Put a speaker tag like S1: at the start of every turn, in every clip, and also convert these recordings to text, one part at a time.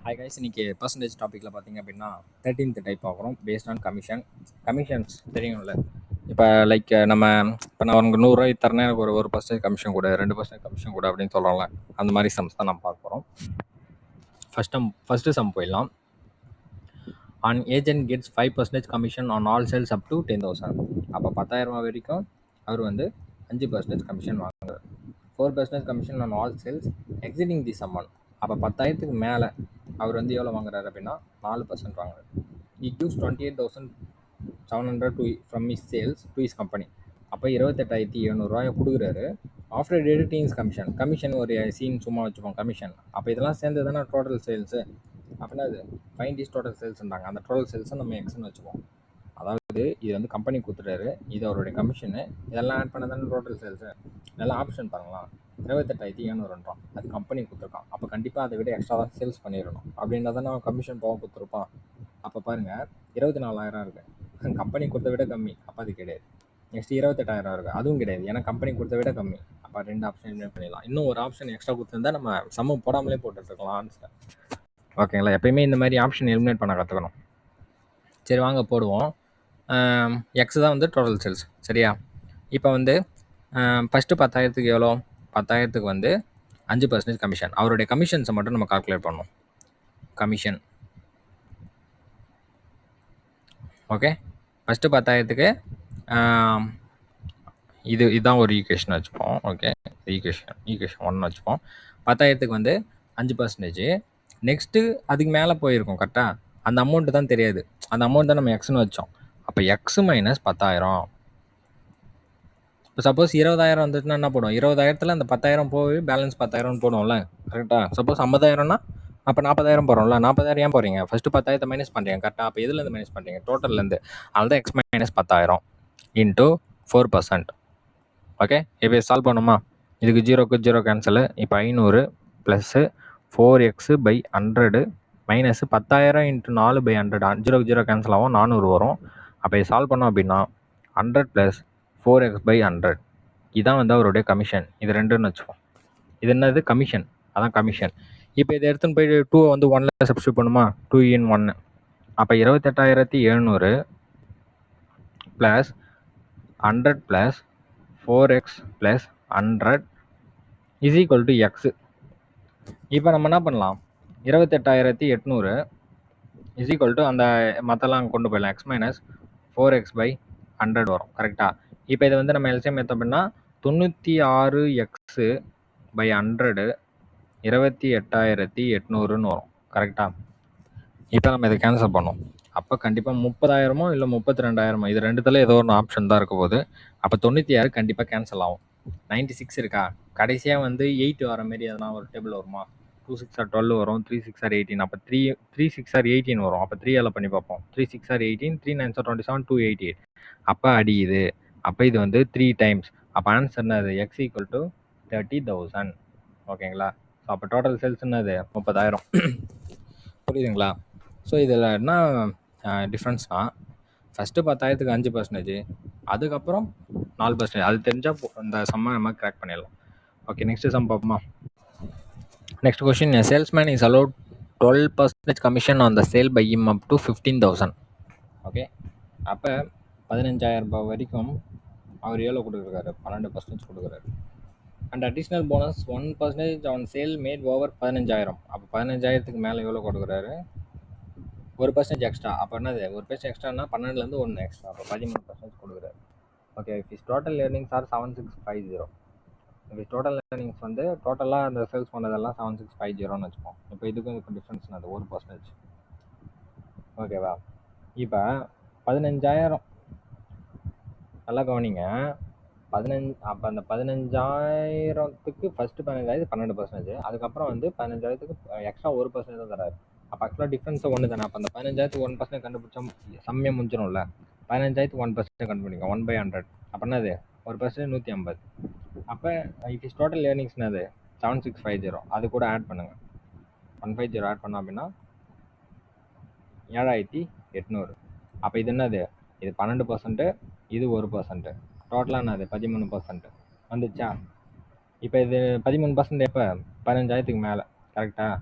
S1: Hi guys, இன்னைக்கு percentage டாப்பிக்கில் பார்த்தீங்க அப்படின்னா 13th டைப் பார்க்குறோம் பேஸ்ட் ஆன் கமிஷன்ஸ் தெரியும்ல. இப்போ லைக் இப்போ நான் உனக்கு 100 தரேன்னா எனக்கு ஒரு 1% கமிஷன் கூட 2% கமிஷன் கூட அப்படின்னு சொல்கிறோம்ல, அந்த மாதிரி சம்ஸ் தான் நம்ம பார்க்க போகிறோம். ஃபஸ்ட்டு சம் போயிடலாம். An agent gets 5% commission on all sales up to 10,000. அப்போ 10,000 வரைக்கும் அவர் வந்து 5% கமிஷன் வாங்குறார். 4% commission on all sales exceeding the sum. அப்போ 10,000க்கு மேலே அவர் வந்து எவ்வளோ வாங்குறாரு அப்படின்னா 4% வாங்குறாரு. He gives 28,700 from his sales to his company. அப்போ 28,700 கொடுக்குறாரு. ஆஃப்டர் டிடக்டிங் கமிஷன் ஒரு சீன் சும்மா வச்சுப்போம் கமிஷன். அப்போ இதெல்லாம் சேர்ந்து தானே டோட்டல் சேல்ஸு. அப்படின்னா அது ஃபைண்ட் இஸ் டோட்டல் சேல்ஸ்ன்றாங்க. அந்த டோட்டல் சேல்ஸை நம்ம எக்ஸ்ன்னு வச்சுப்போம். அதாவது இது வந்து கம்பெனி கொடுத்துட்டாரு, இது அவருடைய கமிஷனு, இதெல்லாம் ஆட் பண்ண தானே டோட்டல் சேல்ஸு. இதெல்லாம் ஆப்ஷன் பாருங்களா, 28,700 அது கம்பெனி கொடுத்துருக்கான். அப்போ கண்டிப்பாக அதை விட எக்ஸ்ட்ரா தான் சேல்ஸ் பண்ணிடணும். அப்படின்னா தானே அவன் கமிஷன் போக கொடுத்துருப்பான். அப்போ பாருங்கள் 24,000 இருக்குது, கம்பெனி கொடுத்த விட கம்மி, அப்போ அது கிடையாது. நெக்ஸ்ட் 28,000 இருக்குது, அதுவும் கிடையாது, ஏன்னா கம்பெனி கொடுத்த விட கம்மி. அப்போ 2 ஆப்ஷன் எலிமினேட் பண்ணிடலாம். இன்னும் ஒரு ஆப்ஷன் எக்ஸ்ட்ரா கொடுத்துருந்தா நம்ம சம்ம போடாமலே போட்டுருக்கலாம் ஆன்சர். ஓகேங்களா, எப்பயுமே இந்த மாதிரி ஆப்ஷன் எலிமினேட் பண்ண கற்றுக்கணும். சரி வாங்க போடுவோம். எக்ஸ் தான் வந்து டோட்டல் சேல்ஸ், சரியா? இப்போ வந்து ஃபஸ்ட்டு 10,000க்கு எவ்வளோ? 10,000க்கு வந்து 5% கமிஷன். அவருடைய கமிஷன்ஸை மட்டும் நம்ம கால்குலேட் பண்ணணும். Commission okay. ஃபஸ்ட்டு 10,000க்கு இதுதான் ஒரு ஈக்குவேஷன் வச்சுப்போம். ஓகே, ஈக்குவேஷன் 1 வச்சுப்போம். 10,000க்கு வந்து 5%. நெக்ஸ்ட்டு அதுக்கு மேலே போயிருக்கோம் கரெக்டாக. அந்த அமௌண்ட்டு தான் தெரியாது, அந்த அமௌண்ட் தான் நம்ம எக்ஸ்ன்னு வச்சோம். அப்போ எக்ஸ் மைனஸ் 10,000. இப்போ சப்போஸ் 20,000 வந்துட்டுனா என்ன போடும்? 20,000த்தில் அந்த 10,000 போய் பேலன்ஸ் 10,000 போடும்ல, கரெக்டாக? சப்போஸ் 50,000னா அப்போ 40,000 போகிறோம்ல. 40,000 ஏன் போகிறீங்க? ஃபஸ்ட்டு 10,000 மைனஸ் பண்ணுறீங்க கரெக்டாக. அப்போ எதுலேருந்து மைனஸ் பண்ணுறீங்க? டோட்டல்லேருந்து. அதுதான் எக்ஸ் மைனஸ் 10,000 இன்ட்டு 4%. ஓகே, இப்போ சால்வ் பண்ணுமா? இதுக்கு 0 கேன்சலு. இப்போ 500 plus 4x/100 minus 10,000 into 4/100. 0 cancel ஆகும், 400 வரும். அப்போ இது சால்வ் பண்ணோம் அப்படின்னா 100 + 4x/100 இதான் வந்து அவருடைய கமிஷன். இது 2ன்னு வச்சுப்போம். இது என்னது? கமிஷன். அதான் கமிஷன். இப்போ இதை எடுத்துன்னு போய் 2 வந்து 1ல் சப்ஸ்டியூட் பண்ணுமா? 2 in 1. அப்போ 28,700 plus 100 plus 4x plus 100 is equal to x. இப்போ நம்ம என்ன பண்ணலாம்? 28,800 இஸ் ஈக்குவல் டு அந்த மற்றெல்லாம் கொண்டு போயிடலாம். எக்ஸ் மைனஸ் 4x/100 வரும், கரெக்டாக? இப்போ இதை வந்து நம்ம எல்சிஎம் எடுத்தோம் அப்படின்னா 96x/100 28,800ன்னு வரும், கரெக்டாக? இப்போ நம்ம இதை கேன்சல் பண்ணோம். அப்போ கண்டிப்பாக 30,000 இல்லை 32,000 இது ரெண்டுத்துல ஏதோ ஒன்று ஆப்ஷன் தான் இருக்க போகுது. அப்போ 96 கண்டிப்பாக கேன்சல் ஆகும். 96 இருக்கா? கடைசியாக வந்து 8 வர மாரி எதனா ஒரு டேபிள் வருமா? 2 6 are 12 வரும், 3 6 are 18. அப்போ 3 6 are 18 வரும். அப்போ 3 பண்ணி பார்ப்போம். 3 6 are 18, 3 9 are 27, 288. அப்போ அடியுது. அப்போ இது வந்து 3 டைம்ஸ். அப்போ ஆன்சர் என்னது? X equal to 30,000. ஓகேங்களா? ஸோ அப்போ டோட்டல் சேல்ஸ் என்னது? 30,000. புரியுதுங்களா? ஸோ இதில் என்ன டிஃப்ரென்ஸ்னால், ஃபஸ்ட்டு 10,000க்கு 5%, அதுக்கப்புறம் 4%. அது தெரிஞ்சால் இந்த சம்மை நம்ம கிராக் பண்ணிடலாம். ஓகே, நெக்ஸ்ட் சம் பார்ப்போமா? Next question. Salesman is allot 12% commission on the sale by him up to 15,000. Okay, அப்போ 15,000 ரூபாய் வரைக்கும் அவர் எவ்வளோ கொடுக்குறாரு? 12% கொடுக்குறாரு. And additional bonus 1% on sale made over 15,000. அப்போ 15,000க்கு மேலே எவ்வளோ கொடுக்குறாரு? 1% எக்ஸ்ட்ரா. அப்போ என்னது? 1% எக்ஸ்ட்ரானா 12லேருந்து 1 எக்ஸ்ட்ரா, அப்போ 13% கொடுக்குறாரு. Okay, if total earnings are 7650. இப்போ டோட்டல் ஏர்னிங்ஸ் வந்து டோட்டலாக அந்த சேல்ஸ் பண்ணதெல்லாம் 7650ன்னு வச்சுப்போம். இப்போ இதுக்கும் டிஃப்ரென்ஸ் என்னது? 1%. ஓகேவா? இப்போ 15,000 நல்லா கவனிங்க. 15 அப்போ அந்த 15,000த்துக்கு ஃபஸ்ட்டு 15,000 12%, அதுக்கப்புறம் வந்து 15,000த்துக்கு எக்ஸ்ட்ரா 1% தான் தராரு. அப்போ ஆக்சுவலாக டிஃப்ரென்ஸை ஒன்று தானே. அப்போ அந்த 15,000த்துக்கு 1% கண்டுபிடிச்சா சம்மே முடிஞ்சிடும்ல. 15,000த்துக்கு 1% கண்டுபிடிங்க, 1/100. அப்போ என்னது? 1% 150. அப்போ இட் இஸ் டோட்டல் ஏர்னிங்ஸ் என்னது? 7650. அது கூட ஆட் பண்ணுங்கள். 150 ஆட் பண்ணோம் அப்படின்னா 7,800. அப்போ இது என்னது? இது 12%, இது 1%. டோட்டலாக என்னது? 13% வந்துச்சா? இப்போ இது 13% எப்போ? 15,000த்துக்கு மேலே, கரெக்டாக?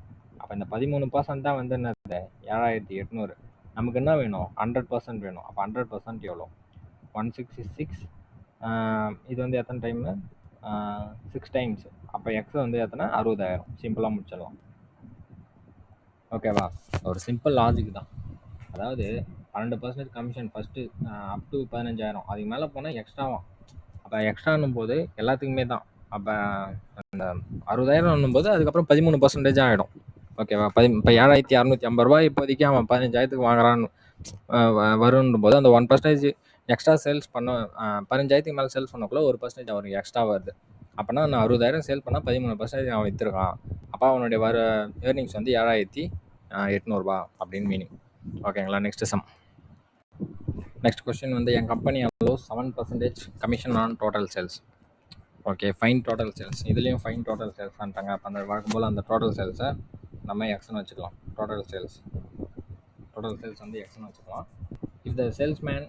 S1: அப்போ அப்போ இந்த 13% தான் வந்து என்னது 7800. நமக்கு என்ன வேணும் 100% வேணும். அப்போ 100% எவ்வளோ 166. இது வந்து எத்தனை டைமு 6 டைம்ஸ். அப்போ எக்ஸ் வந்து எத்தனை 60000. சிம்பிளாக முடிச்சிடலாம். ஓகேவா? ஒரு சிம்பிள் லாஜிக் தான். அதாவது 12% கமிஷன் ஃபஸ்ட்டு அப் டு 15000. அதுக்கு மேலே போனால் எக்ஸ்ட்ராவாம். அப்போ எக்ஸ்ட்ரானும் போது எல்லாத்துக்குமே தான். அப்போ அந்த 60000 போது அதுக்கப்புறம் 13% ஆகிடும். ஓகேவா? இப்போ 7650 ரூபாய் இப்போதைக்கு அவன் 15000க்கு வாங்குறான்னு வரும்னும் போது அந்த 1% எக்ஸ்ட்ரா சேல்ஸ் பண்ண 15000க்கு மேலே சேல்ஸ் பண்ணக்குள்ள 1% அவருக்கு எக்ஸ்ட்ரா வருது. அப்போனா நான் 60000 சேல் பண்ணால் 13% அவன் விற்றுருக்கான். அப்போ அவனுடைய ஏர்னிங்ஸ் வந்து 7800 அப்படின்னு மீனிங். ஓகேங்களா? Next sum. நெக்ஸ்ட் கொஸ்டின் வந்து என் company allows 7% commission on total sales. Okay, find total sales. இதுலேயும் ஃபைன் டோட்டல் சேல்ஸ் பண்ணிட்டாங்க. அப்போ அந்த வழக்கம் போல் அந்த டோட்டல் சேல்ஸை நம்ம எக்ஸ்னு வச்சுக்கலாம். டோட்டல் சேல்ஸ் வந்து எக்ஸ்னு வச்சுக்கலாம். இஃப் த சேல்ஸ்மேன்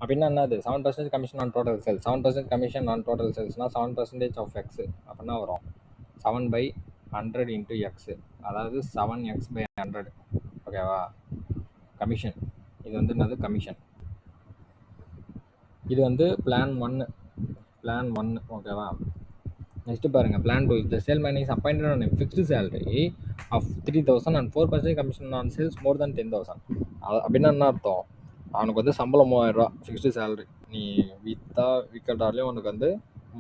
S1: அப்படின்னா என்னது 7% commission on total sales. 7% commission on total சேல்ஸ்னால் 7% ஆஃப் எக்ஸு. அப்படின்னா வரும் 7/100 இன்ட்டு எக்ஸு, அதாவது 7x/100. ஓகேவா? கமிஷன் இது வந்து என்னது கமிஷன். இது வந்து பிளான் ஒன்று. ஓகேவா? நெக்ஸ்ட் பாருங்க, பிளான் 2. இந்த salesman is appointed on fixed salary of 3000 and 4% commission on sales more than 10,000. அப்படின்னா என்ன அர்த்தம்? அவனுக்கு வந்து சம்பளம் 3000 ஃபிக்ஸ்டு சேலரி. நீ விற்கட்டாலையும் உனக்கு வந்து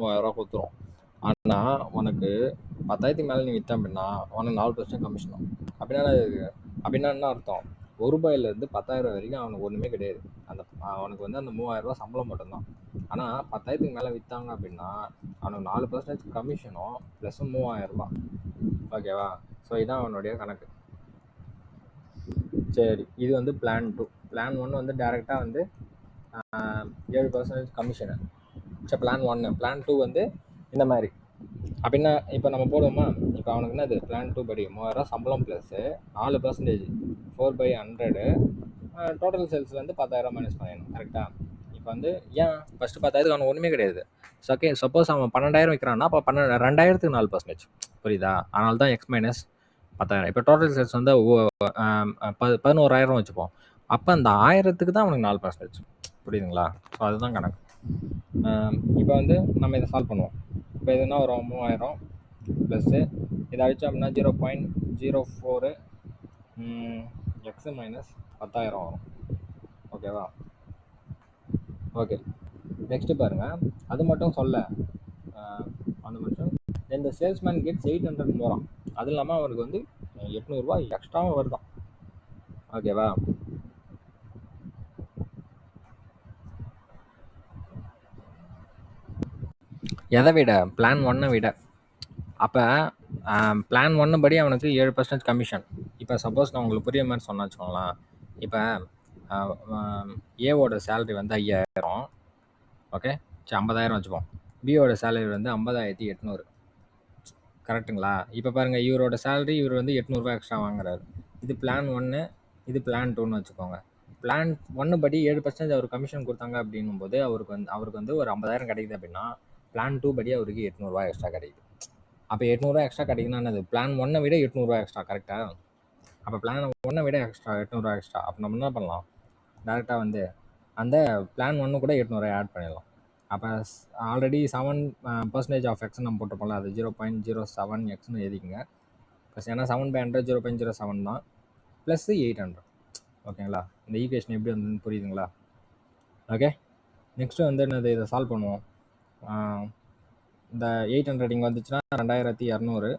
S1: 3000 கொடுத்துரும். ஆனால் உனக்கு 10,000க்கு மேலே நீ விற்ற அப்படின்னா உனக்கு 4% கமிஷன் ஆகும். அப்படின்னா என்ன அர்த்தம்? ₹1 10,000 வரைக்கும் அவனுக்கு ஒன்றுமே கிடையாது. அவனுக்கு வந்து அந்த 3000 சம்பளம் மட்டும்தான். ஆனால் 10,000க்கு மேலே விற்றாங்க அப்படின்னா அவனுக்கு 4% கமிஷனும் ப்ளஸ் 3000. ஓகேவா? ஸோ இதுதான் அவனுடைய கணக்கு. சரி, இது வந்து பிளான் 2. பிளான் 1 வந்து டைரெக்டாக வந்து 7% கமிஷனு. சரி, பிளான் 1. பிளான் 2 வந்து இந்த மாதிரி. அப்படின்னா இப்போ நம்ம போடுவோமா? இப்போ அவனுக்கு என்னது பிளான் 2 படி 3000 சம்பளம் ப்ளஸ்ஸு 4% 4/100. டோட்டல் சேல்ஸ் வந்து 10,000 மைனஸ் பண்ணிடணும். கரெக்டாக? இப்போ வந்து ஏன் ஃபஸ்ட்டு 10,000 அவனுக்கு ஒன்றுமே கிடையாது. ஓகே, சப்போஸ் அவன் 12,000 விற்கிறான்னா அப்போ 2000க்கு 4%. புரியுதா? அதனால தான் எக்ஸ் மைனஸ் 10,000. இப்போ டோட்டல் சேல்ஸ் வந்து 11,000 வச்சுப்போம். அப்போ அந்த 1000க்கு தான் அவனுக்கு 4%. புரியுதுங்களா? ஸோ அதுதான் கணக்கு. இப்போ வந்து நம்ம இதை சால்வ் பண்ணுவோம். இப்போ இதுனா வரும் 3000 ப்ளஸ்ஸு இதை அடித்தோம் அப்படின்னா 0.04 எக்ஸு மைனஸ் 10,000 வரும். ஓகேவா? ஓகே, நெக்ஸ்ட்டு பாருங்கள். அது மட்டும் அந்த மட்டும் இந்த சேல்ஸ்மேன் கெட்ஸ் 800 போகிறான். அது இல்லாமல் அவருக்கு வந்து 800 எக்ஸ்ட்ராவும் வருதான். ஓகேவா? எதை விட? பிளான் 1 விட. அப்போ பிளான் 1 படி அவனுக்கு 7% கமிஷன். இப்போ சப்போஸ் நான் உங்களுக்கு புரிய மாதிரி சொன்னா வச்சுக்கோங்களேன். இப்போ ஏவோட சேலரி வந்து 5,000. ஓகே, சரி 50,000 வச்சுப்போம். பியோட சேலரி வந்து 50,800. கரெக்டுங்களா? இப்போ பாருங்கள், இவரோட சேலரி இவர் வந்து 800 எக்ஸ்ட்ரா வாங்குறாரு. இது பிளான் 1, இது பிளான் 2ன்னு வச்சுக்கோங்க. பிளான் 1 படி 7% அவர் கமிஷன் கொடுத்தாங்க அப்படின்னும் போது அவருக்கு வந்து ஒரு 50,000 கிடைக்குது அப்படின்னா பிளான் 2 படி அவருக்கு 800 எக்ஸ்ட்ரா கிடைக்குது. அப்போ 800 எக்ஸ்ட்ரா கிடைக்குன்னா என்னது? பிளான் 1 விட 800 எக்ஸ்ட்ரா. கரெக்டாக? அப்போ பிளான் 1 விட எக்ஸ்ட்ரா 800 எக்ஸ்ட்ரா. அப்போ நம்ம என்ன பண்ணலாம்? டேரெக்டாக வந்து அந்த பிளான் 1 கூட 800 ஆட் பண்ணிடலாம். அப்போ ஆல்ரெடி 7% ஆஃப் எக்ஸ் நம்ம போட்டிருப்போம்ல, அது 0.07 எக்ஸ்னு எழுதிக்கங்க. ப்ளஸ் ஏன்னா 7/100 0.07 தான், ப்ளஸ் 800. ஓகேங்களா? இந்த ஈக்குவேஷன் எப்படி வந்து புரியுதுங்களா? ஓகே, நெக்ஸ்ட்டு வந்து என்னது? இதை சால்வ் பண்ணுவோம். இந்த 800 இங்கே வந்துச்சுன்னா 2200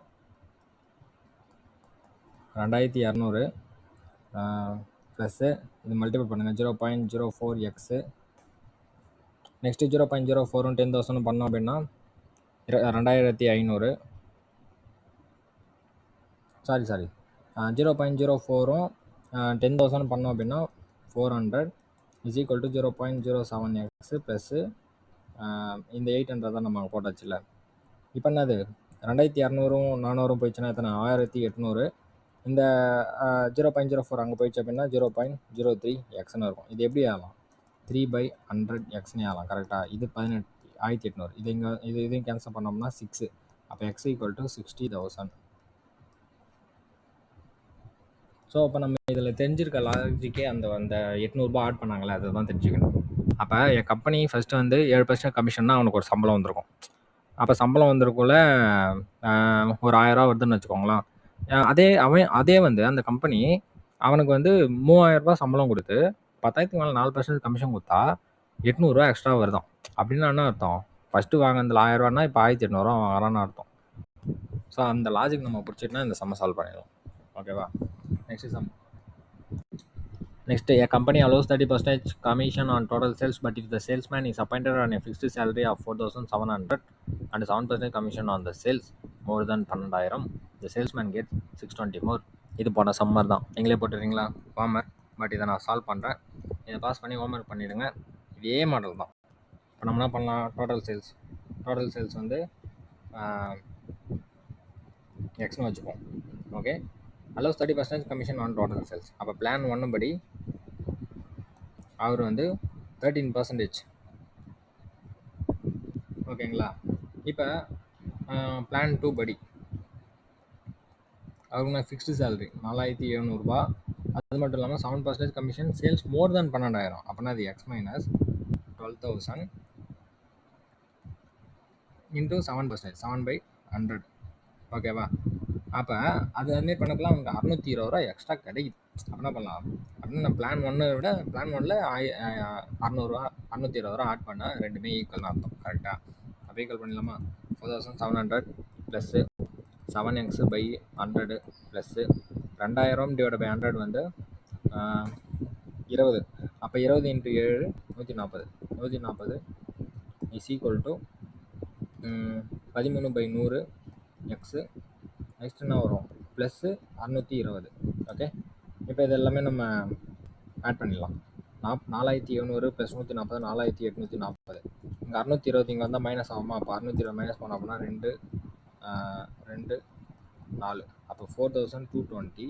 S1: ப்ளஸ்ஸு இது மல்டிபிள் பண்ணுங்கள் 0.04 எக்ஸு. நெக்ஸ்ட்டு 0.04 10,000 பண்ணோம் அப்படின்னா 2500. சாரி 0.04 10,000 பண்ணோம் அப்படின்னா 400 is equal to 0.07 x plus இந்த 800 தான் நம்ம போட்டாச்சு இல்லை. இப்போ என்னது 2200 400 போயிடுச்சுன்னா எத்தனை? 1800. இந்த 0.04 அங்கே போயிடுச்சு அப்படின்னா 0.03 எக்ஸ்னு இருக்கும். இது எப்படி ஆகலாம்? 3/100 எக்ஸ்னே ஆகலாம். கரெக்டாக? இது 1800. இதையும் கேன்சல் பண்ணோம்னா 6. அப்போ எக்ஸ் ஈக்குவல் டு 60,000. ஸோ அப்போ நம்ம இதில் தெரிஞ்சிருக்க லாஜிக்கே அந்த அந்த 800 ஆட் பண்ணாங்களே அதை தான் தெரிஞ்சுக்கணும். அப்போ என் கம்பெனி ஃபஸ்ட்டு வந்து 7% கமிஷன்னா அவனுக்கு ஒரு சம்பளம் வந்திருக்கும். அப்போ சம்பளம் வந்திருக்குள்ள ஒரு 1000 வருதுன்னு வச்சுக்கோங்களேன். அதே வந்து அந்த கம்பெனி அவனுக்கு வந்து 3000 சம்பளம் கொடுத்து 10,000க்கு மேலே 4% கமிஷன் கொடுத்தா 800 எக்ஸ்ட்ரா வருதான். அப்படின்னா என்ன அர்த்தம்? ஃபஸ்ட்டு வாங்கினதில் 1000 இப்போ 1800 வாங்குறான்னு அர்த்தம். ஸோ அந்த லாஜிக் நம்ம பிடிச்சிட்டுனா இந்த சம்ம சால்வ் பண்ணிடலாம். ஓகேவா? Next, a company allows 30% commission on total sales, but if the salesman is appointed on a fixed salary of 4,700 and 7% commission on the sales more than 12,000, the salesman gets 620 more. இது போன summer தான். நீங்களே போட்டுறீங்களா homework? But இதை நான் solve பண்ணுறேன். இதை pass பண்ணி homework பண்ணிவிடுங்க. இதே மாடல் தான். இப்போ நம்ம என்ன பண்ணலாம்? டோட்டல் சேல்ஸ் வந்து எக்ஸ்னு வச்சுப்போம். Okay, allows 30% commission on total sales. அப்போ பிளான் 1 படி அவர் வந்து 13%. ஓகேங்களா? இப்போ பிளான் 2 படி அவருக்கு ஃபிக்ஸ்டு சேலரி 4700 அது மட்டும் இல்லாமல் 7% கமிஷன், சேல்ஸ் மோர் தென் 12,000. அப்படின்னா அது எக்ஸ் மைனஸ் 12,000 இன்ட்டு 7%, 7/100. ஓகேவா? அப்போ அது அதுமாரி பண்ணப்பெல்லாம் அவங்களுக்கு 620 எக்ஸ்ட்ரா கிடைக்குது. அப்படின்னா பண்ணலாம் அப்படின்னா நான் பிளான் 1 விட பிளான் 1ல் 620 ஆட் பண்ணால் ரெண்டுமே ஈக்குவல்னு அர்த்தம். கரெக்டாக? அப்போ ஈக்குவல் பண்ணிடலாமா? 4700 plus 7x/100 plus 2000 divide by 100 வந்து 20. அப்போ 20 × 7 140. 140 is equal to 13/100 x. Next என்ன வரும்? ப்ளஸ்ஸு 620. ஓகே, இப்போ இது எல்லாமே நம்ம ஆட் பண்ணிடலாம். 4700 ப்ளஸ் 140 4840. இங்கே 620 இங்கே வந்தால் மைனஸ் ஆகுமா? அப்போ 620 மைனஸ் பண்ணோம் அப்படின்னா 2 4. அப்போ 4220.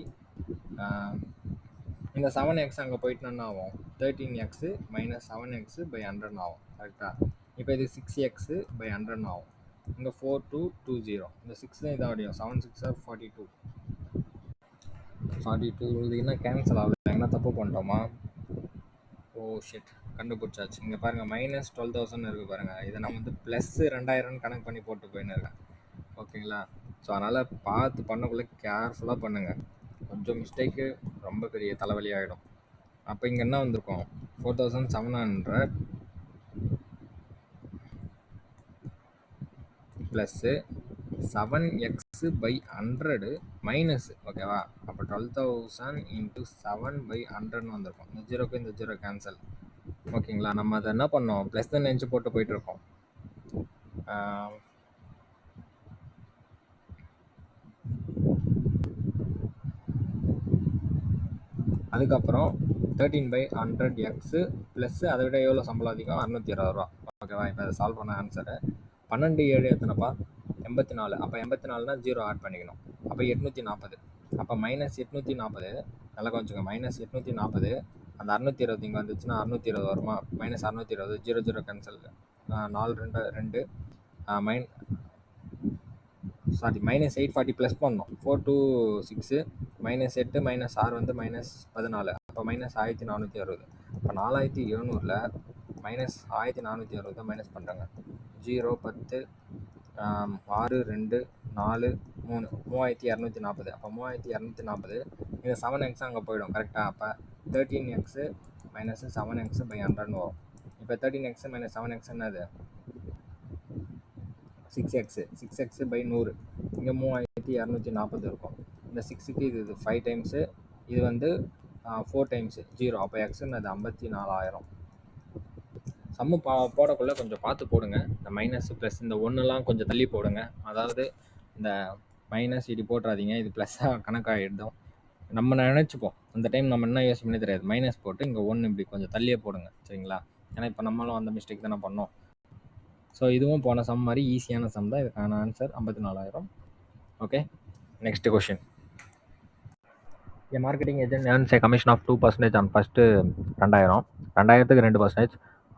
S1: இந்த 7x அங்கே போயிட்டு என்ன ஆகும்? 13x மைனஸ் 7x/100 ஆகும். கரெக்டாக? இப்போ இது 6x/100 ஆகும். இங்கே 4220. இந்த 6 இதாக முடியும். 7 6 42. இது என்ன கேன்சல் ஆகல? என்ன தப்பு பண்ணிட்டோமா? ஓ ஷிட், கண்டுபிடிச்சாச்சு. இங்கே பாருங்கள், மைனஸ் 12,000 இருக்குது பாருங்கள். இதை நான் வந்து ப்ளஸ் 2000 கணக்கு பண்ணி போட்டு போயின்னு இருக்கேன். ஓகேங்களா? ஸோ அதனால் பார்த்து பண்ணக்குள்ளே கேர்ஃபுல்லாக பண்ணுங்கள். கொஞ்சம் மிஸ்டேக்கு ரொம்ப பெரிய தலைவலி ஆகிடும். அப்போ இங்கே என்ன வந்திருக்கும்? 4700 ப்ளஸ்ஸு 7x/100 மைனஸ். ஓகேவா? அப்போ 12,000 × 7/100 வந்திருக்கும். இந்த 0க்கு இந்த 0 கேன்சல். ஓகேங்களா? நம்ம அதை என்ன பண்ணோம்? ப்ளஸ் தான் நினச்சி போட்டு போயிட்டுருக்கோம். அதுக்கப்புறம் 13/100x ப்ளஸ்ஸு அதை விட எவ்வளோ சம்பளம் அதிகம்? 620 ரூபா. ஓகேவா? இப்போ அதை சால்வ் பண்ண ஆன்சரு 12 7 எத்தனைப்பா? 84. அப்போ 84னா 0 ஆட் பண்ணிக்கணும். அப்போ 840. அப்போ மைனஸ் 840. நல்லா கொஞ்சம் மைனஸ் 840. அந்த 620 இங்கே வந்துச்சுன்னா 620 வருமா? மைனஸ் 620. 0 0 கேன்சல். 4 2 மைனஸ் 840 ப்ளஸ் பண்ணோம். 426 மைனஸ் 8 மைனஸ் 6 வந்து மைனஸ் 14. அப்போ மைனஸ் 1460. இப்போ 4700ல் மைனஸ் 1460 மைனஸ் பண்ணுறாங்க. 0 10 6 2 4 3 3240. அப்போ 3240. இந்த 7x அங்கே போயிடும். கரெக்டாக? அப்போ 13x மைனஸ் 7x/100 வரும். இப்போ 13x மைனஸ் 7x என்னது? 6x. 6x/100. இங்கே 3240 இருக்கும். இந்த 6க்கு இது 5 டைம்ஸு, இது வந்து 4 டைம்ஸு 0. அப்போ எக்ஸ்ன்னு அது 54,000. சம்மு போடக்குள்ளே கொஞ்சம் பார்த்து போடுங்க. இந்த மைனஸ் ப்ளஸ் இந்த ஒன்றுலாம் கொஞ்சம் தள்ளி போடுங்க. அதாவது இந்த மைனஸ் இப்படி போட்டுறாதீங்க, இது ப்ளஸ்ஸாக கணக்காகிடும். நம்ம நினச்சிப்போம் அந்த டைம் நம்ம என்ன யோசிச்சு பண்ணி தெரியாது. மைனஸ் போட்டு இங்கே 1 இப்படி கொஞ்சம் தள்ளியே போடுங்க. சரிங்களா? ஏன்னா இப்போ நம்மளும் அந்த மிஸ்டேக் தானே பண்ணோம். ஸோ இதுவும் போன சம் மாதிரி ஈஸியான சம் தான். இதுக்கான answer 54,000. Okay, next question. A marketing agent earns a commission of 2% on first 2000, 2000க்கு 2%,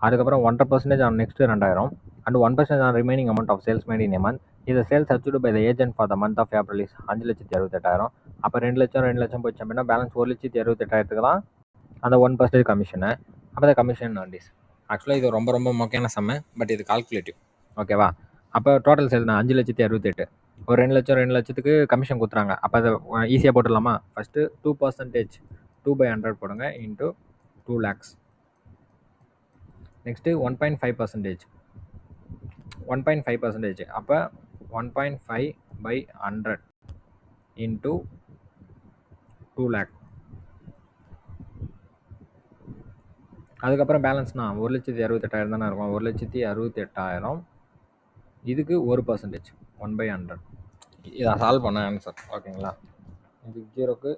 S1: அதுக்கப்புறம் 1.5% on next 2000 and 1% on remaining amount of sales made in a month. இதை sales achieved by the agent for the month of April is 5,68,000. அப்போ 2,00,000 போச்சு அப்படின்னா balance 1,68,000 தான் அந்த 1% commission. அப்போ தான் commission Andes. ஆக்சுவலாக இது ரொம்ப ரொம்ப முக்கியமான சம்மு, பட் இது கால்குலேட்டிவ். ஓகேவா? அப்போ டோட்டல் சேல் நான் 5,68,000. ஒரு 2,00,000 கமிஷன் கொடுத்துறாங்க. அப்போ அதை ஈஸியாக போட்டுடலாமா? ஃபஸ்ட்டு 2%, 2/100 போடுங்க இன்ட்டு 2 lakhs. நெக்ஸ்ட்டு 1.5%, 1.5%. அப்போ 1.5/100 இன்ட்டு 2 lakh. அதுக்கப்புறம் பேலன்ஸ்னா 1,68,000 தானே இருக்கும். 1,68,000 இதுக்கு 1%, 1/100. இதை சால்வ் பண்ண ஆன்சர். ஓகேங்களா? இது 0க்கு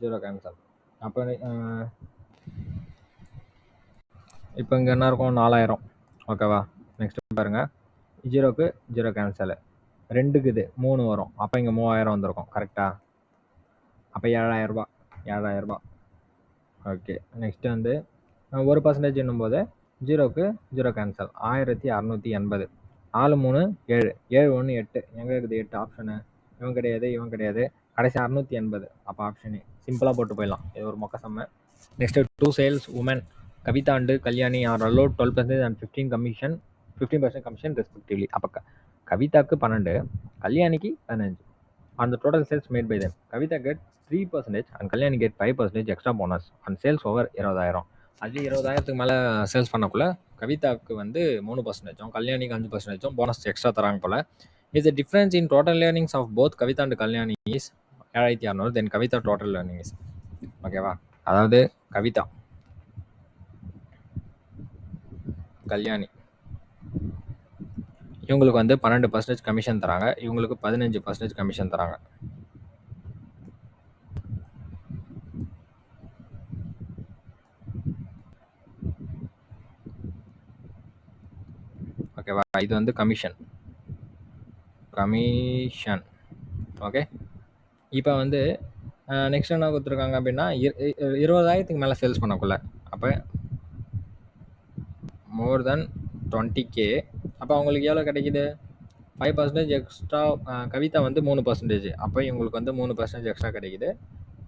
S1: 0 கேன்சல். அப்போ இப்போ இங்கே என்ன இருக்கும்? 4,000. ஓகேவா? நெக்ஸ்ட் பாருங்க, 0க்கு 0 கேன்சல். 2க்கு இது 3 வரும். அப்போ இங்கே 3,000 வந்திருக்கும். கரெக்டா? அப்போ 7,000. 7,000. ஓகே. நெக்ஸ்ட் வந்து 1% என்னும்போது 0க்கு 0 கேன்சல். 1,680. 4 3 7, 7 1 8. எங்கே இருக்குது 8 ஆப்ஷனு? இவன் கிடையாது, இவன் கிடையாது. கடைசி 680. அப்போ ஆப்ஷனு சிம்பிளாக போட்டு போயிடலாம். இது ஒரு மொக்க சம்ம. Next 2 sales women Kavitha and Kalyani are allot 12% and 15% commission respectively. அப்போ கவிதாக்கு 12, கல்யாணிக்கு 15. அந்த total sales made by them, Kavitha get 3% and Kalyani get 5% extra bonus and sales over 20,000. அது 20,000க்கு மேலே சேல்ஸ் பண்ணக்குள்ள கவிதாவுக்கு வந்து 3%, கல்யாணிக்கு 5% போனஸ் எக்ஸ்ட்ரா தராங்க போல. Is the difference in total earnings of both Kavitha and Kalyani is 7,600. Then Kavitha total earning is. ஓகேவா? அதாவது கவிதா, கல்யாணி இவங்களுக்கு வந்து 12% கமிஷன் தராங்க, இவங்களுக்கு 15% கமிஷன் தராங்க. ஓகேவா? இது வந்து கமிஷன். ஓகே. இப்போ வந்து நெக்ஸ்ட் என்ன கொடுத்துருக்காங்க அப்படின்னா 20,000க்கு மேலே சேல்ஸ் பண்ணக்குள்ள, அப்போ மோர் தென் 20K. அப்போ அவங்களுக்கு எவ்வளோ கிடைக்குது? 5% எக்ஸ்ட்ரா. கவிதா வந்து 3%. அப்போ இவங்களுக்கு வந்து 3% எக்ஸ்ட்ரா கிடைக்குது.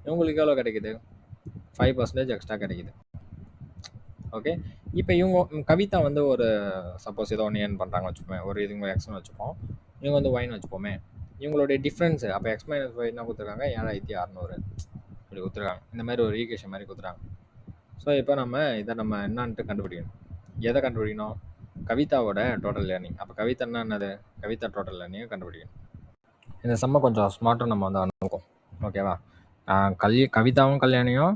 S1: இவங்களுக்கு எவ்வளோ கிடைக்குது? 5% எக்ஸ்ட்ரா கிடைக்குது. ஓகே. இப்போ இவங்க கவிதா வந்து ஒரு சப்போஸ் ஏதோ ஒன்று ஏர்ன் பண்ணுறாங்க வச்சுப்போமே, ஒரு இதுங்க எக்ஸ்னு வச்சுப்போம், இவங்க வந்து ஒய்னு வச்சுப்போமே. இவங்களுடைய டிஃப்ரென்ஸு அப்போ எக்ஸ் மைனஸ் ஒய் என்ன கொடுத்துருக்காங்க? 7,600 இப்படி கொடுத்துருக்காங்க. இந்த மாதிரி ஒரு ஈக்குவேஷன் மாதிரி கொடுத்துருக்காங்க. ஸோ இப்போ இதை நம்ம என்னான்ட்டு கண்டுபிடிக்கணும். எதை கண்டுபிடிக்கணும்? கவிதாவோட டோட்டல் லேர்னிங். அப்போ கவிதா என்னது? கவிதா டோட்டல் லேர்னிங்கை கண்டுபிடிக்கணும். இந்த சம்மை கொஞ்சம் ஸ்மார்ட்டாக நம்ம வந்து அனுப்புவோம். ஓகேவா? கவிதாவும் கல்யாணியும்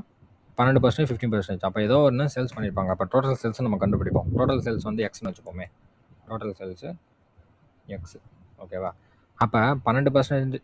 S1: 12%, 15%. அப்போ ஏதோ ஒன்று சேல்ஸ் பண்ணியிருப்பாங்க. அப்போ டோட்டல் சேல்ஸ் நம்ம கண்டுபிடிப்போம். டோட்டல் சேல்ஸ் வந்து எக்ஸ்னு வச்சுப்போமே. Total sales x. ஓகேவா? அப்போ 12%,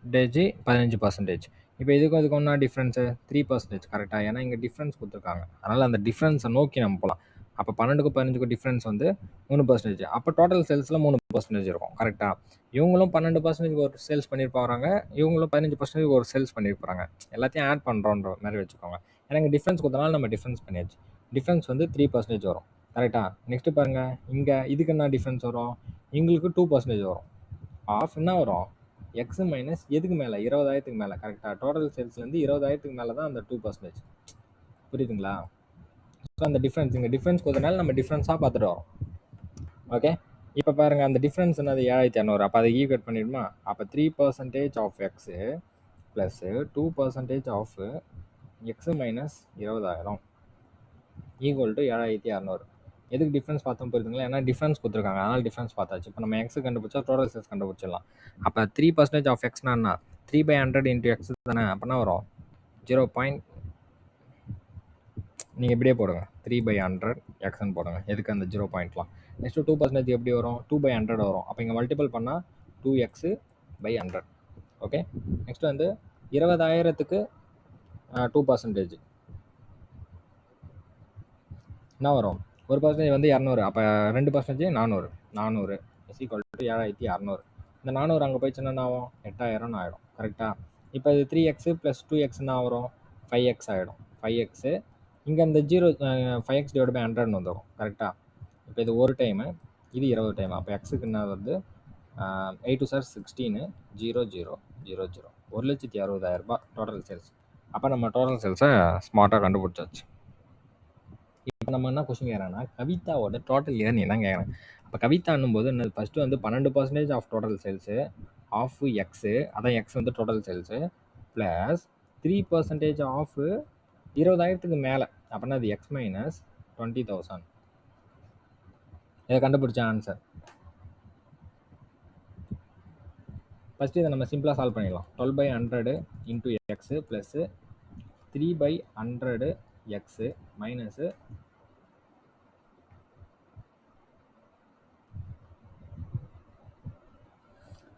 S1: 15%. இப்போ இதுக்கும் அதுக்கு ஒன்றா டிஃப்ரென்ஸு 3%. கரெக்டாக? ஏன்னா இங்கே டிஃப்ரென்ஸ் கொடுத்துருக்காங்க. அதனால் அந்த டிஃப்ரென்ஸை நோக்கி நம்ம போகலாம். அப்போ 12க்கும் 15க்கும் டிஃப்ரென்ஸ் வந்து 3%. அப்போ டோட்டல் சேல்ஸில் 3% இருக்கும். கரெக்டாக? இவங்களும் 12% ஒரு சேல்ஸ் பண்ணியிருப்பாங்க, இவங்களும் 15% ஒரு சேல்ஸ் பண்ணியிருப்பாங்க. எல்லாத்தையும் ஆட் பண்ணுறோன்ற மாதிரி வச்சுக்கோங்க. ஏன்னா இங்கே டிஃப்ரென்ஸ் கொடுத்தனால நம்ம டிஃப்ரென்ஸ் பண்ணியாச்சு. டிஃப்ரென்ஸ் வந்து 3% வரும். கரெக்டாக? நெக்ஸ்ட்டு பாருங்கள், இங்கே இதுக்கு என்ன டிஃப்ரென்ஸ் வரும்? எங்களுக்கு 2% வரும். ஆஃப் என்ன வரும்? எக்ஸ் மைனஸ் எதுக்கு மேலே? 20,000க்கு மேலே. கரெக்டாக? டோட்டல் சேல்ஸ்லேருந்து 20,000க்கு மேலே தான் அந்த 2%. புரியுதுங்களா? ஸோ அந்த டிஃப்ரென்ஸ் இங்கே டிஃப்ரென்ஸ் கொடுத்தனால நம்ம டிஃப்ரென்ஸாக பார்த்துட்டு வரோம். ஓகே. இப்போ பாருங்கள், அந்த டிஃப்ரென்ஸ் என்னது? 7,600. அப்போ அதை ஈக்குவேட் பண்ணிடுமா? அப்போ 3% of x plus 2% of x minus 20,000 equal to 7,600. எதுக்கு டிஃப்ரென்ஸ் பார்த்தோம் புரியுதுங்களா? ஏன்னா டிஃப்ரென்ஸ் கொடுத்துருக்காங்க, அதனால் டிஃப்ரென்ஸ் பார்த்தாச்சு. இப்போ நம்ம எக்ஸ் கண்டுபிடிச்சா டோட்டல் சேல்ஸ் கண்டுபிடிச்சிடலாம். அப்போ 3% ஆஃப் எக்ஸ்னா என்ன? 3/100 இன்ட்டு எக்ஸ் தானே. அப்போனா வரும் 0. நீங்கள் இப்படியே போடுங்க, 3/100 எக்ஸ்ன்னு போடுங்க. எதுக்கு அந்த 0.லாம்? நெக்ஸ்ட்டு 2% எப்படி வரும்? 2/100 வரும். அப்போ இங்கே மல்டிபிள் பண்ணால் 2x/100. ஓகே. நெக்ஸ்ட் வந்து 20,000க்கு 2% என்ன வரும்? 1% வந்து 200. அப்போ 2% 400 இஸ் ஈக்குவல் டு 7,600. இந்த 400 அங்கே போயிடுச்சுன்னா என்ன ஆகும்? 8,000 ஆகிடும். கரெக்டாக? இப்போ இது 3x + 2x என்ன வரும்? 5x ஆகிடும். 5x இங்கே இந்த 5x டிவைட் பை 100 வந்துடும். கரெக்டாக? இப்போ இது ஒரு டைமு, இது 20 டைம். அப்போ எக்ஸுக்கு என்ன வருது? 8 சார் 16 0 0 0 0 1,60,000 டோட்டல் சேல்ஸ். அப்போ நம்ம டோட்டல் சேல்ஸை ஸ்மார்ட்டாக கண்டுபிடிச்சாச்சு. இப்போ நம்ம என்ன கொஸ்டின் கேட்குறாங்கன்னா கவிதாவோட டோட்டல் ஏர்னிங் தான் கேட்குறேன். அப்போ கவிதான்னும் போது என்ன ஃபஸ்ட்டு வந்து 12% of total sales of x, அதான் எக்ஸ் வந்து டோட்டல் சேல்ஸு ப்ளஸ் 3% ஆஃப் 20,000க்கு மேலே, அப்படின்னா அது எக்ஸ் மைனஸ் 20,000. இதை கண்டுபிடிச்ச ஆன்சர். ஃபஸ்ட்டு இதை நம்ம சிம்பிளாக சால்வ் பண்ணிடலாம். 12/100 into x plus 3/100 x minus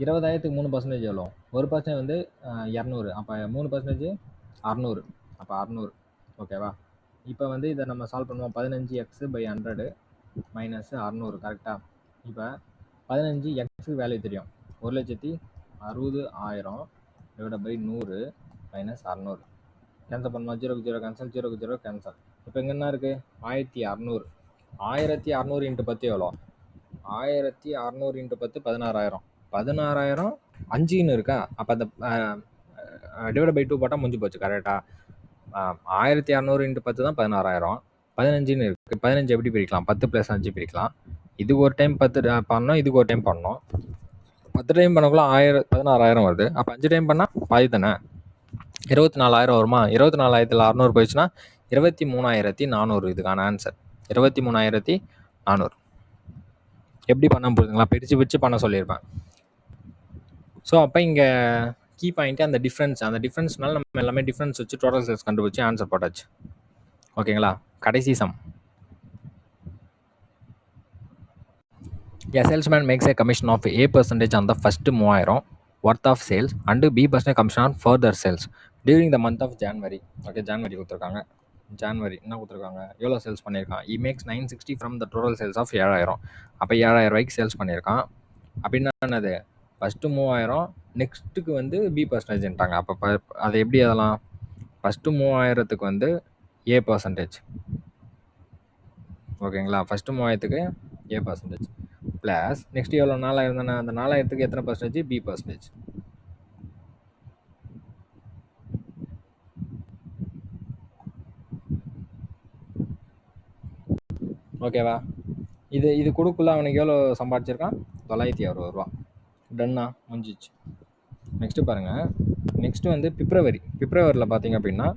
S1: 20,000க்கு 3% எவ்வளோ? 1% வந்து 200. அப்போ 3% 600. அப்போ 600. ஓகேவா? இப்போ வந்து இதை நம்ம சால்வ் பண்ணுவோம். 15x/100 minus 600. கரெக்டாக? இப்போ 15 எக்ஸுக்கு வேல்யூ தெரியும். 1,60,000 டிவைட் பை 100 மைனஸ் 600. கேன்சல் பண்ணுமா? 0க்கு 0 கேன்சல், 0க்கு 0 கேன்சல். இப்போ இங்கே என்ன இருக்குது? 1600. 1600 இன்ட்டு 10 எவ்வளோ? 1600 இன்ட்டு 10 16,000. 16,000 5ன்னு இருக்கா? அப்போ அந்த டிவைட் பை 2 போட்டால் முடிஞ்சு போச்சு. கரெக்டாக? 1600 இன்ட்டு 10 தான் 16,000. 15ன்னு இருக்குது. 15 எப்படி பிரிக்கலாம்? 10 + 5 பிரிக்கலாம். இதுக்கு ஒரு டைம் 10 பண்ணோம், இதுக்கு ஒரு டைம் பண்ணோம். 10 டைம் பண்ணக்குள்ள 16,000 வருது. அப்போ 5 டைம் பண்ணால் பாதி தானே, 24,000 வருமா? 24,000ல் 600 போயிடுச்சுன்னா 23,400. இதுக்கான ஆன்சர் 23,400. எப்படி பண்ண போகுதுங்களா? பிரித்து பண்ண சொல்லியிருப்பேன். ஸோ அப்போ இங்கே கீ பாயிண்ட்டு அந்த டிஃப்ரென்ஸ்னால நம்ம எல்லாமே டிஃப்ரென்ஸ் வச்சு டோட்டல் சேல்ஸ் கண்டுபிடிச்சி ஆன்சர் போட்டாச்சு. ஓகேங்களா? கடைசி some. A salesman makes a commission of A% on the first 3,000 worth of sales and B% commission on further sales during the month of January. Okay, January கொடுத்துருக்காங்க. January என்ன கொடுத்துருக்காங்க? எவ்வளோ sales பண்ணியிருக்கான்? he makes 960 from the total sales of 7,000. அப்போ 7,000 ரூபாய்க்கு sales பண்ணியிருக்கான். அப்படின்னா என்னது? ஃபஸ்ட்டு 3,000, நெக்ஸ்ட்டுக்கு வந்து B%ன்ட்டாங்க. அப்போ அதை எப்படி அதெல்லாம்? ஃபஸ்ட்டு 3,000த்துக்கு வந்து A%. ஓகேங்களா? ஃபஸ்ட்டு 3,000த்துக்கு A% ப்ளஸ் நெக்ஸ்ட் எவ்வளோ? 4,000 தானே? அந்த 4,000த்துக்கு எத்தனை பர்சன்டேஜ்? B%. ஓகேவா? இது கொடுக்குள்ள அவனுக்கு எவ்வளோ சம்பாதிச்சிருக்கான்? 960 ரூபா. டன்னா, முடிஞ்சிச்சு. நெக்ஸ்ட்டு பாருங்கள். நெக்ஸ்ட்டு வந்து பிப்ரவரியில் பார்த்தீங்க அப்படின்னா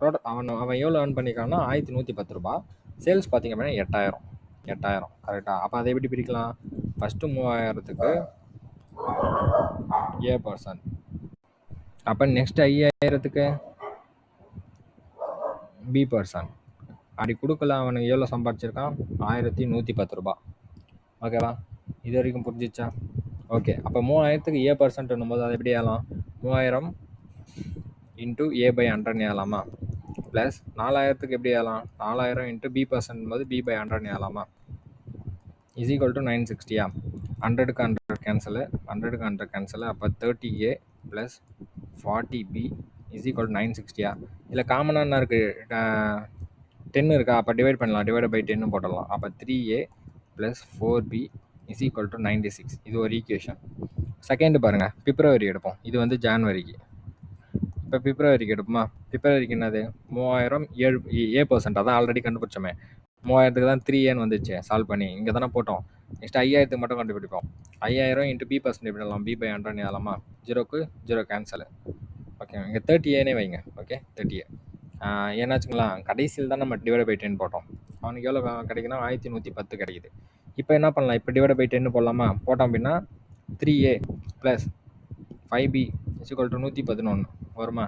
S1: டோட்டல் அவன் எவ்வளோ ஏர்ன் பண்ணியிருக்கான்னா 1,110 ரூபா. சேல்ஸ் பார்த்தீங்க அப்படின்னா 8,000. கரெக்டாக? அப்போ அதை எப்படி பிரிக்கலாம்? ஃபஸ்ட்டு 3,000த்துக்கு A%. அப்போ நெக்ஸ்ட் 5,000த்துக்கு B%. அப்படி கொடுக்கல அவனுக்கு எவ்வளோ சம்பாதிச்சிருக்கான்? 1,110 ரூபா. ஓகேவா? இது வரைக்கும் புரிஞ்சிச்சா? ஓகே. அப்போ 3,000த்துக்கு A%ன்னும் போது அதை எப்படி ஏறலாம்? 3,000 இன்ட்டு A/100 ஏறலாமா? ப்ளஸ் 4,000த்துக்கு எப்படி ஏறலாம்? 4,000 இன்ட்டு B% போது B/100 ஏறலாமா? Is equal to 960. 100க்கு 100 கேன்சலு, 100க்கு 100 கேன்சலு. அப்போ 30A plus 40B is equal to 960. இல்லை காமனாக என்ன இருக்குது? 10 இருக்கா? அப்போ டிவைட் பண்ணலாம். டிவைட் பை 10 போடலாம். அப்போ 3A plus 4B is equal to 96. இது ஒரு ஈக்குவேஷன். செகண்ட் பாருங்கள், பிப்ரவரி எடுப்போம். இது வந்து ஜான்வரிக்கு. இப்போ பிப்ரவரிக்கு எடுப்போமா? பிப்ரவரிக்கு என்னது? 3,000 A%. அதான் ஆல்ரெடி கண்டுபிடிச்சோமே. 3,000த்துக்கு தான் 3Aன்னு வந்துச்சு. சால்வ் பண்ணி இங்கே தானே போட்டோம். நெக்ஸ்ட் 5,000த்துக்கு மட்டும் கண்டுபிடிப்போம். 5,000 இன்ட்டு B% எப்படி எழுதலாம்? B/100 எழுதலாமா? 0க்கு 0 கேன்சலு. ஓகே, இங்கே 30Aனே வைங்க. Okay, 30A. ஏன்னாச்சுங்களா, கடைசியில் தான் நம்ம டிவைட் பை 10 போட்டோம். அவனுக்கு எவ்வளோ கிடைக்குன்னா 1,110 கிடைக்குது. இப்போ என்ன பண்ணலாம்? இப்போ டிவைட் பை 10 போடலாமா? போட்டோம் அப்படின்னா 3A plus 5B is equal to 111 வருமா?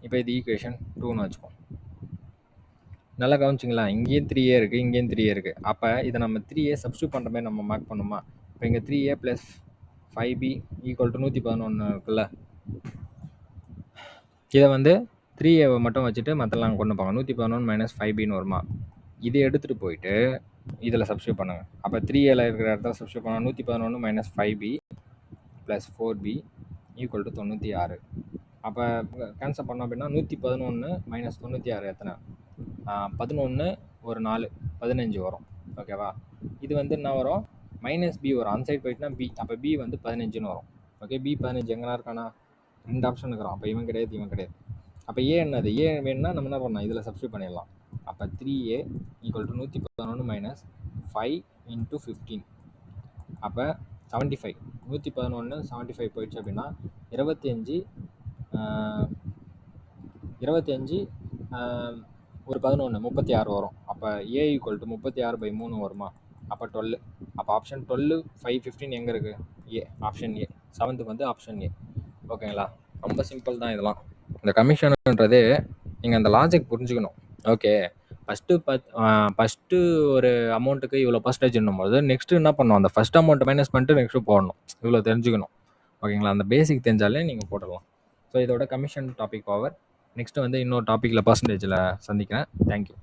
S1: இப்போ இது ஈக்குவேஷன் 2ன்னு வச்சுப்போம். நல்லா கவனிச்சிங்களா? இங்கேயும் 3A இருக்குது, இங்கேயும் 3A இருக்குது. அப்போ இதை நம்ம 3A சப்ஸ்டியூட் பண்ணுற மாதிரி நம்ம மார்க் பண்ணுமா? இப்போ இங்கே 3A plus 5B equal to 111 இருக்குல்ல. இதை வந்து 3Aவை மட்டும் வச்சுட்டு மற்றெல்லாம் கொண்டு போங்க. 111 மைனஸ் 5Bன்னு வருமா? இதை எடுத்துகிட்டு போயிட்டு இதில் சப்ஸ்டியூட் பண்ணுங்கள். அப்போ 3Aல இருக்கிற இடத்துல சப்ஸ்டியூட் பண்ணால் 111 minus 5B plus 4B equal to 96. அப்போ கேன்சல் பண்ணோம் அப்படின்னா 111 மைனஸ் 96 எத்தனை? 11 ஒரு 4 15 வரும். ஓகேவா? இது வந்து என்ன வரும்? மைனஸ் பி வரும். அந்த சைடு போயிட்டுனா பி, அப்போ பி வந்து 15ன்னு வரும். ஓகே, பி 15 எங்கன்னா இருக்கானா? 2 ஆப்ஷன் இருக்கிறோம். அப்போ இவன் கிடையாது, இவன் கிடையாது. அப்போ ஏ என்னது? ஏ வேணும்னா நம்ம என்ன பண்ணலாம், இதில் சப்ஸ்டியூட் பண்ணிடலாம். அப்போ 3a equal to 111 minus 5 into 15. அப்போ 75. 111 75 போயிடுச்சு அப்படின்னா 25 ஒரு 11 36 வரும். அப்போ ஏ ஈக்குவல் டு 36/3 வருமா? அப்போ 12. அப்போ ஆப்ஷன் 12 5 15 எங்கே இருக்குது? ஏ, ஆப்ஷன் ஏ. 7th வந்து ஆப்ஷன் ஏ. ஓகேங்களா? ரொம்ப சிம்பிள் தான் இதெல்லாம். இந்த கமிஷன்ன்றது நீங்கள் அந்த லாஜிக் புரிஞ்சுக்கணும். ஓகே, ஃபஸ்ட்டு ஒரு அமௌண்ட்டுக்கு இவ்வளோ பர்சன்டேஜ்னும் போது நெக்ஸ்ட்டு என்ன பண்ணணும், அந்த ஃபஸ்ட் அமௌண்ட்டை மைனஸ் பண்ணிட்டு நெக்ஸ்ட்டு போடணும். இவ்வளோ தெரிஞ்சுக்கணும். ஓகேங்களா? அந்த பேசிக் தெரிஞ்சாலே நீங்கள் போடலாம். ஸோ இதோட கமிஷன் டாபிக் ஓவர். நெக்ஸ்ட்டு வந்து இன்னொரு டாப்பிக்கில் பர்சன்டேஜில் சந்திக்கிறேன். தேங்க்யூ.